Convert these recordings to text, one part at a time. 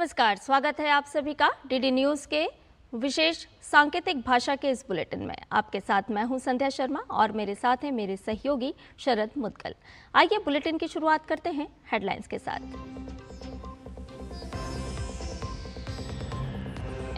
नमस्कार, स्वागत है आप सभी का डीडी न्यूज के विशेष सांकेतिक भाषा के इस बुलेटिन में। आपके साथ मैं हूं संध्या शर्मा और मेरे साथ हैं मेरे सहयोगी शरद मुदगल। आइए बुलेटिन की शुरुआत करते हैं हेडलाइंस के साथ।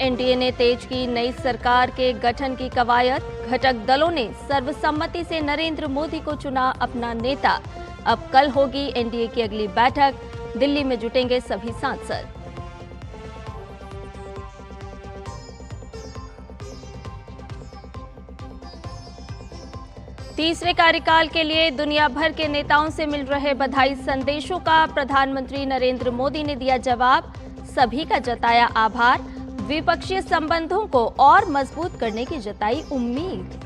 एनडीए ने तेज की नई सरकार के गठन की कवायद। घटक दलों ने सर्वसम्मति से नरेंद्र मोदी को चुना अपना नेता। अब कल होगी एनडीए की अगली बैठक। दिल्ली में जुटेंगे सभी सांसद। तीसरे कार्यकाल के लिए दुनिया भर के नेताओं से मिल रहे बधाई संदेशों का प्रधानमंत्री नरेंद्र मोदी ने दिया जवाब। सभी का जताया आभार। द्विपक्षीय संबंधों को और मजबूत करने की जताई उम्मीद।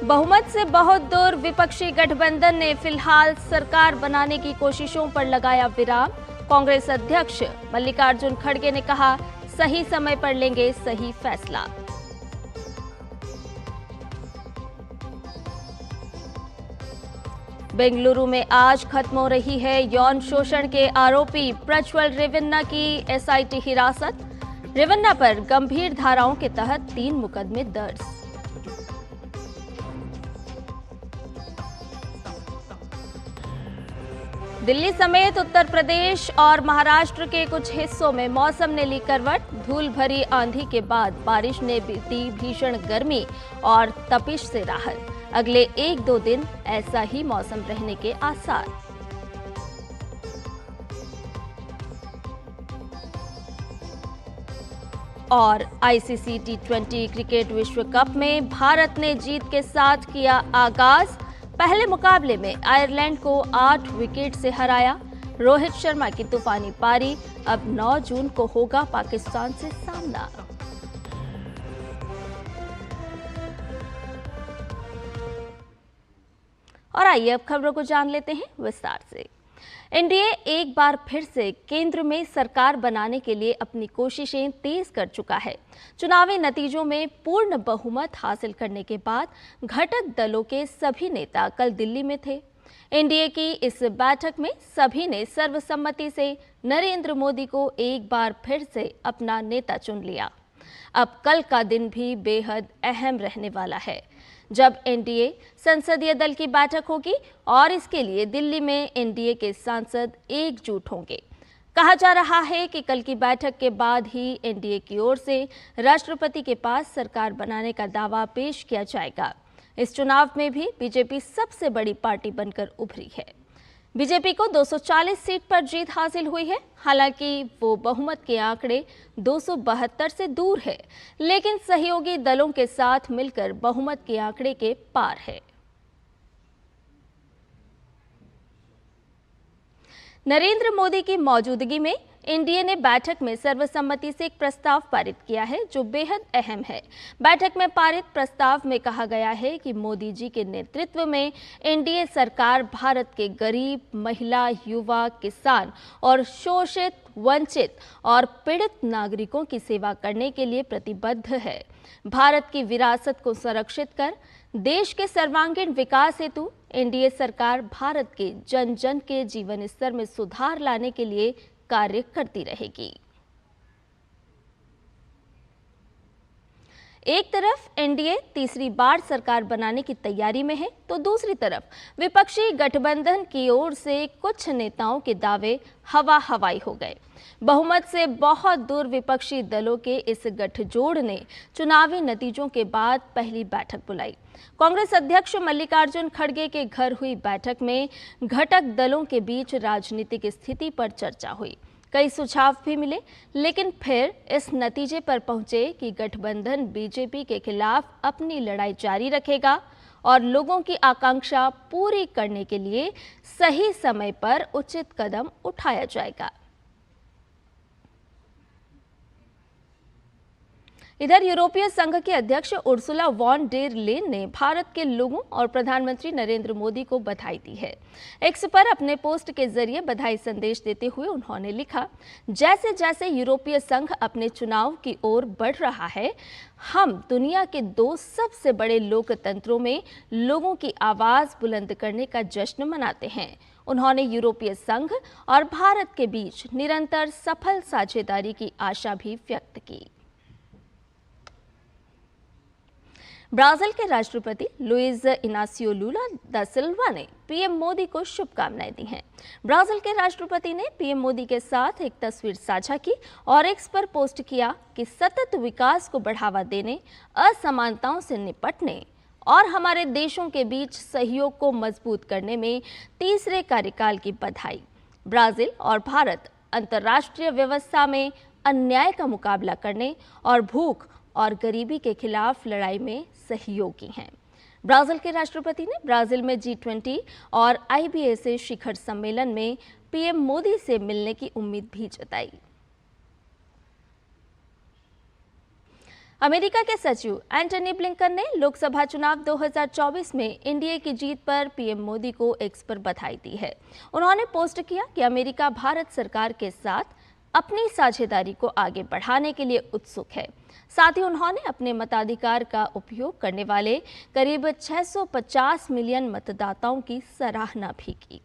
बहुमत से बहुत दूर विपक्षी गठबंधन ने फिलहाल सरकार बनाने की कोशिशों पर लगाया विराम। कांग्रेस अध्यक्ष मल्लिकार्जुन खड़गे ने कहा, सही समय पर लेंगे सही फैसला। बेंगलुरु में आज खत्म हो रही है यौन शोषण के आरोपी प्रज्वल रेवन्ना की एसआईटी हिरासत। रेवन्ना पर गंभीर धाराओं के तहत 3 मुकदमे दर्ज। दिल्ली समेत उत्तर प्रदेश और महाराष्ट्र के कुछ हिस्सों में मौसम ने ली करवट। धूल भरी आंधी के बाद बारिश ने दी भीषण गर्मी और तपिश से राहत। अगले 1-2 दिन ऐसा ही मौसम रहने के आसार। और आईसीसी T20 क्रिकेट विश्व कप में भारत ने जीत के साथ किया आगाज। पहले मुकाबले में आयरलैंड को 8 विकेट से हराया। रोहित शर्मा की तूफानी पारी। अब 9 जून को होगा पाकिस्तान से सामना। और आइए अब खबरों को जान लेते हैं विस्तार से। एनडीए एक बार फिर से केंद्र में सरकार बनाने के लिए अपनी कोशिशें तेज कर चुका है। चुनावी नतीजों में पूर्ण बहुमत हासिल करने के बाद घटक दलों के सभी नेता कल दिल्ली में थे। एनडीए की इस बैठक में सभी ने सर्वसम्मति से नरेंद्र मोदी को एक बार फिर से अपना नेता चुन लिया। अब कल का दिन भी बेहद अहम रहने वाला है, जब एनडीए संसदीय दल की बैठक होगी और इसके लिए दिल्ली में एनडीए के सांसद एकजुट होंगे। कहा जा रहा है कि कल की बैठक के बाद ही एनडीए की ओर से राष्ट्रपति के पास सरकार बनाने का दावा पेश किया जाएगा। इस चुनाव में भी बीजेपी सबसे बड़ी पार्टी बनकर उभरी है। बीजेपी को 240 सीट पर जीत हासिल हुई है। हालांकि वो बहुमत के आंकड़े 272 से दूर है, लेकिन सहयोगी दलों के साथ मिलकर बहुमत के आंकड़े के पार है। नरेंद्र मोदी की मौजूदगी में एनडीए ने बैठक में सर्वसम्मति से एक प्रस्ताव पारित किया है, जो बेहद अहम है। बैठक में पारित प्रस्ताव में कहा गया है कि मोदी जी के नेतृत्व में एनडीए सरकार भारत के गरीब, महिला, युवा, किसान और शोषित, वंचित और पीड़ित नागरिकों की सेवा करने के लिए प्रतिबद्ध है। भारत की विरासत को संरक्षित कर देश के सर्वांगीण विकास हेतु एनडीए सरकार भारत के जन जन के जीवन स्तर में सुधार लाने के लिए कार्य करती रहेगी। एक तरफ एनडीए तीसरी बार सरकार बनाने की तैयारी में है, तो दूसरी तरफ विपक्षी गठबंधन की ओर से कुछ नेताओं के दावे हवा हवाई हो गए। बहुमत से बहुत दूर विपक्षी दलों के इस गठजोड़ ने चुनावी नतीजों के बाद पहली बैठक बुलाई। कांग्रेस अध्यक्ष मल्लिकार्जुन खड़गे के घर हुई बैठक में घटक दलों के बीच राजनीतिक स्थिति पर चर्चा हुई। कई सुझाव भी मिले, लेकिन फिर इस नतीजे पर पहुंचे कि गठबंधन बीजेपी के खिलाफ अपनी लड़ाई जारी रखेगा और लोगों की आकांक्षा पूरी करने के लिए सही समय पर उचित कदम उठाया जाएगा। इधर यूरोपीय संघ के अध्यक्ष उर्सुला वॉन डेर लेन ने भारत के लोगों और प्रधानमंत्री नरेंद्र मोदी को बधाई दी है। एक्स पर अपने पोस्ट के जरिए बधाई संदेश देते हुए उन्होंने लिखा, जैसे जैसे यूरोपीय संघ अपने चुनाव की ओर बढ़ रहा है, हम दुनिया के दो सबसे बड़े लोकतंत्रों में लोगों की आवाज बुलंद करने का जश्न मनाते हैं। उन्होंने यूरोपीय संघ और भारत के बीच निरंतर सफल साझेदारी की आशा भी व्यक्त की। ब्राजील के राष्ट्रपति लुइज इनासियो लुला दा सिल्वा ने पीएम मोदी को शुभकामनाएं दी हैं। ब्राजील के राष्ट्रपति ने पीएम मोदी के साथ एक तस्वीर साझा की और एक्स पर पोस्ट किया कि सतत विकास को बढ़ावा देने, असमानताओं से निपटने और हमारे देशों के बीच सहयोग को मजबूत करने में तीसरे कार्यकाल की बधाई। ब्राजील और भारत अंतर्राष्ट्रीय व्यवस्था में अन्याय का मुकाबला करने और भूख और गरीबी के खिलाफ लड़ाई में सहयोगी हैं। ब्राजील के राष्ट्रपति ने ब्राजील में G20 और IBAC शिखर सम्मेलन में पीएम मोदी से मिलने की उम्मीद भी जताई। अमेरिका के सचिव एंटनी ब्लिंकन ने लोकसभा चुनाव 2024 में एनडीए की जीत पर पीएम मोदी को एक्स पर बधाई दी है। उन्होंने पोस्ट किया कि अमेरिका भारत सरकार के साथ अपनी साझेदारी को आगे बढ़ाने के लिए उत्सुक है। साथ ही उन्होंने अपने मताधिकार का उपयोग करने वाले करीब 650 मिलियन मतदाताओं की सराहना भी की।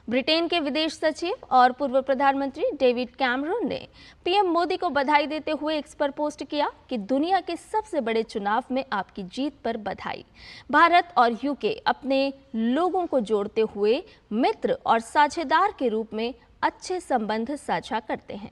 ब्रिटेन के विदेश सचिव और पूर्व प्रधानमंत्री डेविड कैमरून ने पीएम मोदी को बधाई देते हुए एक्स पर पोस्ट किया कि दुनिया के सबसे बड़े चुनाव में आपकी जीत पर बधाई। भारत और यूके अपने लोगों को जोड़ते हुए मित्र और साझेदार के रूप में अच्छे संबंध साझा करते हैं।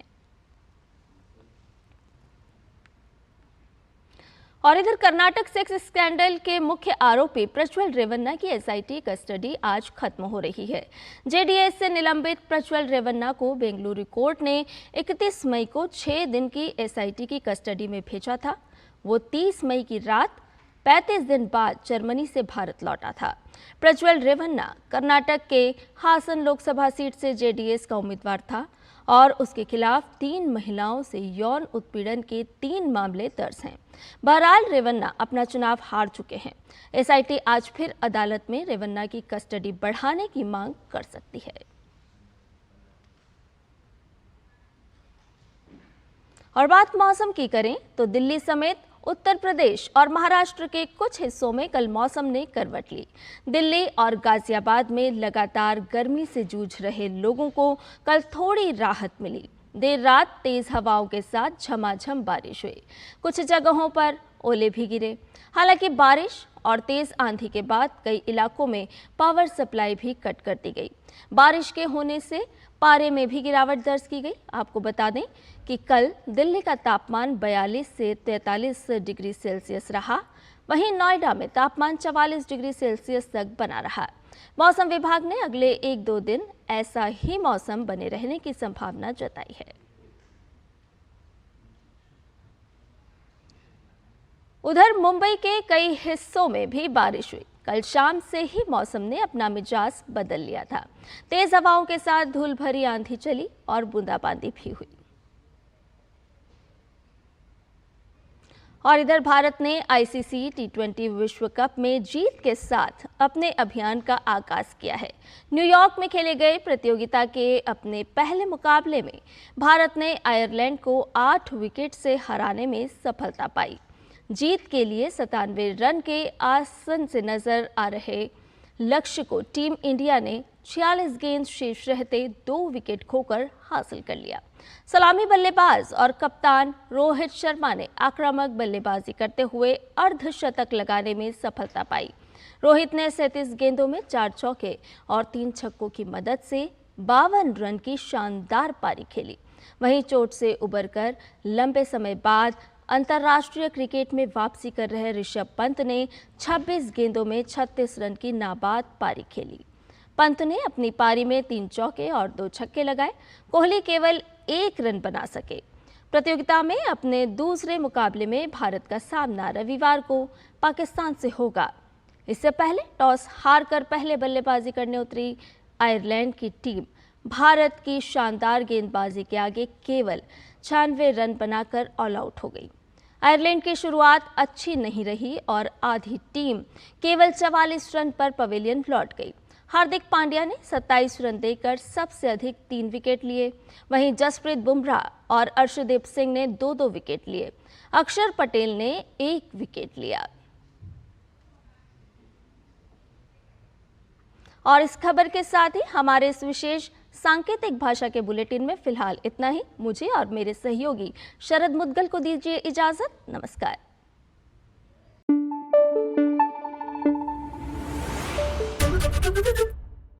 और इधर कर्नाटक सेक्स स्कैंडल के मुख्य आरोपी प्रज्वल रेवन्ना की एसआईटी कस्टडी आज खत्म हो रही है। जेडीएस से निलंबित प्रज्वल रेवन्ना को बेंगलुरु कोर्ट ने 31 मई को 6 दिन की एसआईटी की कस्टडी में भेजा था। वो 30 मई की रात 35 दिन बाद जर्मनी से भारत लौटा था। प्रज्वल रेवन्ना कर्नाटक के हासन लोकसभा सीट से जेडीएस का उम्मीदवार था और उसके खिलाफ 3 महिलाओं से यौन उत्पीड़न के 3 मामले दर्ज हैं। बहरहाल रेवन्ना अपना चुनाव हार चुके हैं। एसआईटी आज फिर अदालत में रेवन्ना की कस्टडी बढ़ाने की मांग कर सकती है। और बात मौसम की करें तो दिल्ली समेत उत्तर प्रदेश और महाराष्ट्र के कुछ हिस्सों में कल मौसम ने करवट ली। दिल्ली और गाजियाबाद में लगातार गर्मी से जूझ रहे लोगों को कल थोड़ी राहत मिली। देर रात तेज हवाओं के साथ झमाझम बारिश हुई। कुछ जगहों पर ओले भी गिरे। हालांकि बारिश और तेज आंधी के बाद कई इलाकों में पावर सप्लाई भी कट कर दी गई। बारिश के होने से पारे में भी गिरावट दर्ज की गई। आपको बता दें कि कल दिल्ली का तापमान 42 से 43 डिग्री सेल्सियस रहा। वहीं नोएडा में तापमान 44 डिग्री सेल्सियस तक बना रहा। मौसम विभाग ने अगले 1-2 दिन ऐसा ही मौसम बने रहने की संभावना जताई है। उधर मुंबई के कई हिस्सों में भी बारिश हुई। कल शाम से ही मौसम ने अपना मिजाज बदल लिया था। तेज हवाओं के साथ धूल भरी आंधी चली और बूंदाबांदी भी हुई। और इधर भारत ने आईसीसी टी20 विश्व कप में जीत के साथ अपने अभियान का आगाज किया है। न्यूयॉर्क में खेले गए प्रतियोगिता के अपने पहले मुकाबले में भारत ने आयरलैंड को 8 विकेट से हराने में सफलता पाई। जीत के लिए 97 रन के आसन से नजर आ रहे लक्ष्य को टीम इंडिया ने 46 गेंद शेष रहते 2 विकेट खोकर हासिल कर लिया। सलामी बल्लेबाज और कप्तान रोहित शर्मा ने आक्रामक बल्लेबाजी करते हुए अर्धशतक लगाने में सफलता पाई। रोहित ने 37 गेंदों में 4 चौके और 3 छक्कों की मदद से 52 रन की शानदार पारी खेली। वहीं चोट से उबरकर लंबे समय बाद अंतर्राष्ट्रीय क्रिकेट में वापसी कर रहे ऋषभ पंत ने 26 गेंदों में 36 रन की नाबाद पारी खेली। पंत ने अपनी पारी में 3 चौके और 2 छक्के लगाए। कोहली केवल 1 रन बना सके। प्रतियोगिता में अपने दूसरे मुकाबले में भारत का सामना रविवार को पाकिस्तान से होगा। इससे पहले टॉस हारकर पहले बल्लेबाजी करने उतरी आयरलैंड की टीम भारत की शानदार गेंदबाजी के आगे केवल 96 रन बनाकर ऑल आउट हो गई। आयरलैंड की शुरुआत अच्छी नहीं रही और आधी टीम केवल 44 रन पर पवेलियन लौट गई। हार्दिक पांड्या ने 27 रन देकर सबसे अधिक 3 विकेट लिए। वहीं जसप्रीत बुमराह और अर्शदीप सिंह ने 2-2 विकेट लिए। अक्षर पटेल ने 1 विकेट लिया। और इस खबर के साथ ही हमारे इस विशेष सांकेतिक भाषा के बुलेटिन में फिलहाल इतना ही। मुझे और मेरे सहयोगी शरद मुद्गल को दीजिए इजाजत। नमस्कार।